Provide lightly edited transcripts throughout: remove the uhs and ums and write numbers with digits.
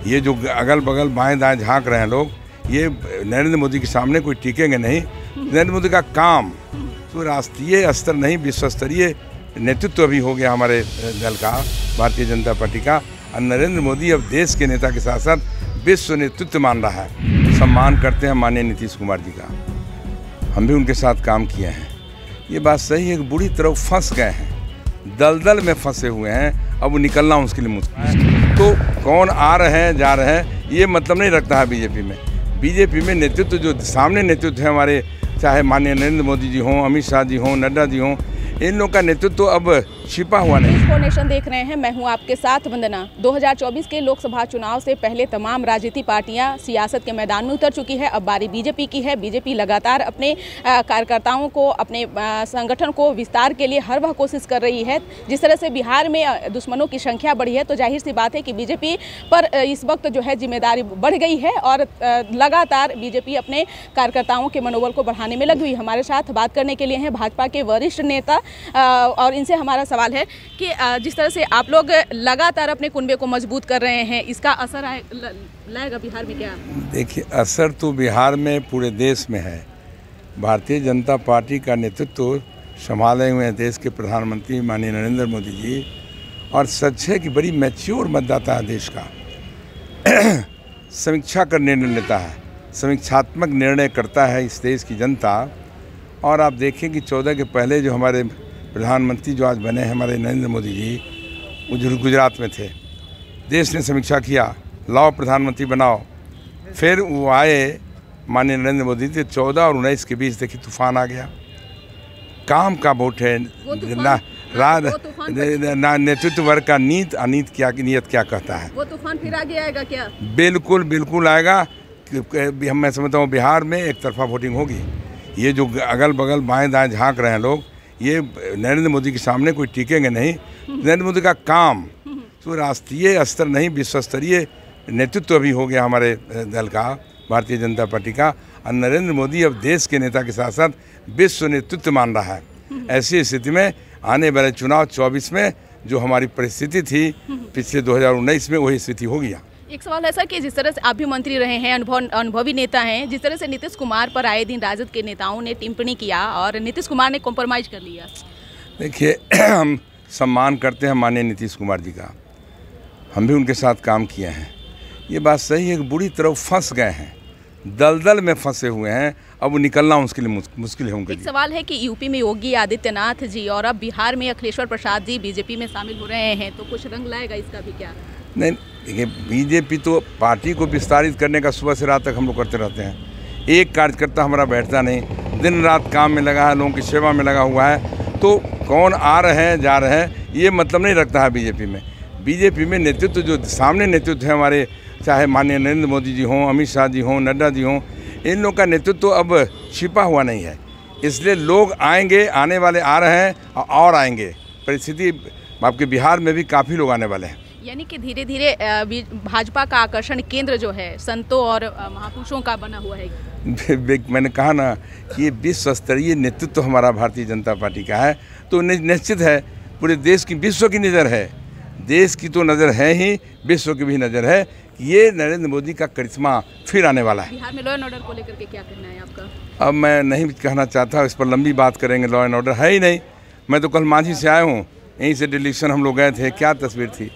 ये जो अगल बगल बाएं दाएं झांक रहे हैं लोग, ये नरेंद्र मोदी के सामने कोई टिकेंगे नहीं। नरेंद्र मोदी का काम तो राष्ट्रीय स्तर नहीं, विश्व स्तरीय नेतृत्व अभी हो गया हमारे दल का, भारतीय जनता पार्टी का। और नरेंद्र मोदी अब देश के नेता के साथ साथ विश्व नेतृत्व मान रहा है। सम्मान करते हैं माननीय नीतीश कुमार जी का, हम भी उनके साथ काम किए हैं। ये बात सही है कि बुरी तरह फंस गए हैं, दलदल में फंसे हुए हैं, अब वो निकलना उसके लिए मुश्किल है। तो कौन आ रहे हैं जा रहे हैं ये मतलब नहीं रखता है बीजेपी में। बीजेपी में नेतृत्व जो सामने नेतृत्व है हमारे, चाहे माननीय नरेंद्र मोदी जी हों, अमित शाह जी हों, नड्डा जी हों, इन लोगों का नेतृत्व तो अब छिपा हुआ नहीं। नेशन देख रहे हैं, मैं हूं आपके साथ वंदना। 2024 के लोकसभा चुनाव से पहले तमाम राजनीतिक पार्टियां सियासत के मैदान में उतर चुकी है। अब बारी बीजेपी की है। बीजेपी लगातार अपने कार्यकर्ताओं को, अपने संगठन को विस्तार के लिए हर वह कोशिश कर रही है। जिस तरह से बिहार में दुश्मनों की संख्या बढ़ी है, तो जाहिर सी बात है कि बीजेपी पर इस वक्त जो है जिम्मेदारी बढ़ गई है और लगातार बीजेपी अपने कार्यकर्ताओं के मनोबल को बढ़ाने में लगी हुई। हमारे साथ बात करने के लिए हैं भाजपा के वरिष्ठ नेता, और इनसे हमारा सवाल है कि जिस तरह से आप लोग लगातार अपने कुनबे को मजबूत कर रहे हैं, इसका असर लाएगा बिहार में क्या? देखिए, असर तो बिहार में पूरे देश में है। भारतीय जनता पार्टी का नेतृत्व संभाले हुए हैं देश के प्रधानमंत्री माननीय नरेंद्र मोदी जी, और सच है कि बड़ी मैच्योर मतदाता है देश का। समीक्षा कर निर्णय लेता है, समीक्षात्मक निर्णय करता है इस देश की जनता। और आप देखें कि 14 के पहले जो हमारे प्रधानमंत्री जो आज बने हैं हमारे नरेंद्र मोदी जी, वो गुजरात में थे, देश ने समीक्षा किया, लाओ प्रधानमंत्री बनाओ। फिर वो आए माननीय नरेंद्र मोदी जी, 14 और 19 के बीच देखिए तूफान आ गया। काम का वोट है ना, नेतृत्व वर्ग का नीत अनीत क्या नियत क्या कहता है। वो तूफान फिर आगे आएगा क्या? बिल्कुल बिल्कुल आएगा। मैं समझता हूँ बिहार में एक तरफा वोटिंग होगी। ये जो अगल बगल बाएं दाएं झांक रहे हैं लोग, ये नरेंद्र मोदी के सामने कोई टिकेंगे नहीं। नरेंद्र मोदी का काम तो राष्ट्रीय स्तर नहीं, विश्व स्तरीय नेतृत्व अभी हो गया हमारे दल का, भारतीय जनता पार्टी का। और नरेंद्र मोदी अब देश के नेता के साथ साथ विश्व नेतृत्व मान रहा है। ऐसी स्थिति में आने वाले चुनाव 24 में जो हमारी परिस्थिति थी पिछले 2019 में, वही स्थिति हो गया। एक सवाल ऐसा कि जिस तरह से आप भी मंत्री रहे हैं, अनुभवी नेता हैं, जिस तरह से नीतीश कुमार पर आए दिन राजद के नेताओं ने टिप्पणी किया और नीतीश कुमार ने कॉम्प्रोमाइज़ कर लिया। देखिए, हम सम्मान करते हैं माननीय नीतीश कुमार जी का, हम भी उनके साथ काम किए हैं। ये बात सही है कि बुरी तरह फंस गए हैं, दलदल में फंसे हुए हैं, अब वो निकलना उसके लिए मुश्किल है उनके लिए। एक सवाल है कि यूपी में योगी आदित्यनाथ जी और अब बिहार में अखिलेश्वर प्रसाद जी बीजेपी में शामिल हो रहे हैं, तो कुछ रंग लाएगा इसका भी क्या? नहीं, देखिए, बीजेपी तो पार्टी को विस्तारित करने का सुबह से रात तक हम लोग करते रहते हैं। एक कार्यकर्ता हमारा बैठता नहीं, दिन रात काम में लगा है, लोगों की सेवा में लगा हुआ है। तो कौन आ रहे हैं जा रहे हैं ये मतलब नहीं रखता है बीजेपी में। बीजेपी में नेतृत्व जो सामने नेतृत्व है हमारे, चाहे माननीय नरेंद्र मोदी जी हों, अमित शाह जी हों, नड्डा जी हों, इन लोगों का नेतृत्व तो अब छिपा हुआ नहीं है। इसलिए लोग आएंगे, आने वाले आ रहे हैं और आएंगे। परिस्थिति आपके बिहार में भी काफ़ी लोग आने वाले हैं। यानी कि धीरे धीरे भाजपा का आकर्षण केंद्र जो है संतों और महापुरुषों का बना हुआ है। मैंने कहा ना कि ये विश्व स्तरीय नेतृत्व हमारा भारतीय जनता पार्टी का है, तो निश्चित है पूरे देश की, विश्व की नज़र है। देश की तो नज़र है ही, विश्व की भी नज़र है कि ये नरेंद्र मोदी का करिश्मा फिर आने वाला है। बिहार में लॉ एंड ऑर्डर को लेकर के क्या कहना है आपका? अब मैं नहीं कहना चाहता, इस पर लंबी बात करेंगे। लॉ एंड ऑर्डर है ही नहीं। मैं तो कल मांझी से आया हूँ, यहीं से डिलीशन हम लोग गए थे। क्या तस्वीर थी,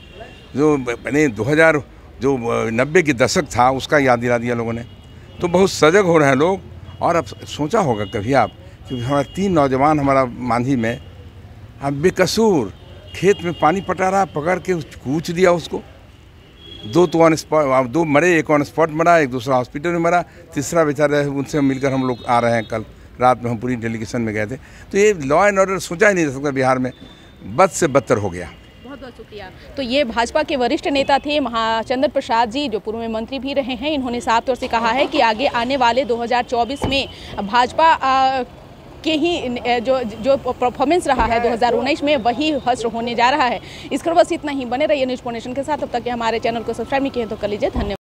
जो मैंने 90 के दशक था उसका याद दिला दिया लोगों ने। तो बहुत सजग हो रहे हैं लोग। और अब सोचा होगा कभी आप कि हमारा 3 नौजवान हमारा मांझी में, अब बेकसूर खेत में पानी पटा रहा, पकड़ के कूच दिया उसको। 2 तो ऑन स्पॉट, 2 मरे, एक ऑन स्पॉट मरा, एक दूसरा हॉस्पिटल में मरा, तीसरा बेचारा उनसे मिलकर हम लोग आ रहे हैं। कल रात में हम पूरी डेलीगेशन में गए थे। तो ये लॉ एंड ऑर्डर सोचा ही नहीं जा सकता बिहार में, बद से बदतर हो गया। बहुत बहुत शुक्रिया। तो ये भाजपा के वरिष्ठ नेता थे महाचंद्र प्रसाद जी, जो पूर्व में मंत्री भी रहे हैं। इन्होंने साफ तौर से कहा है कि आगे आने वाले 2024 में भाजपा के ही जो परफॉर्मेंस रहा है 2019 में, वही हश्र होने जा रहा है। इस खबर बस इतना ही। बने रहिए न्यूज़ नेशन के साथ। अब तक के हमारे चैनल को सब्सक्राइब नहीं किए तो कर लीजिए। धन्यवाद।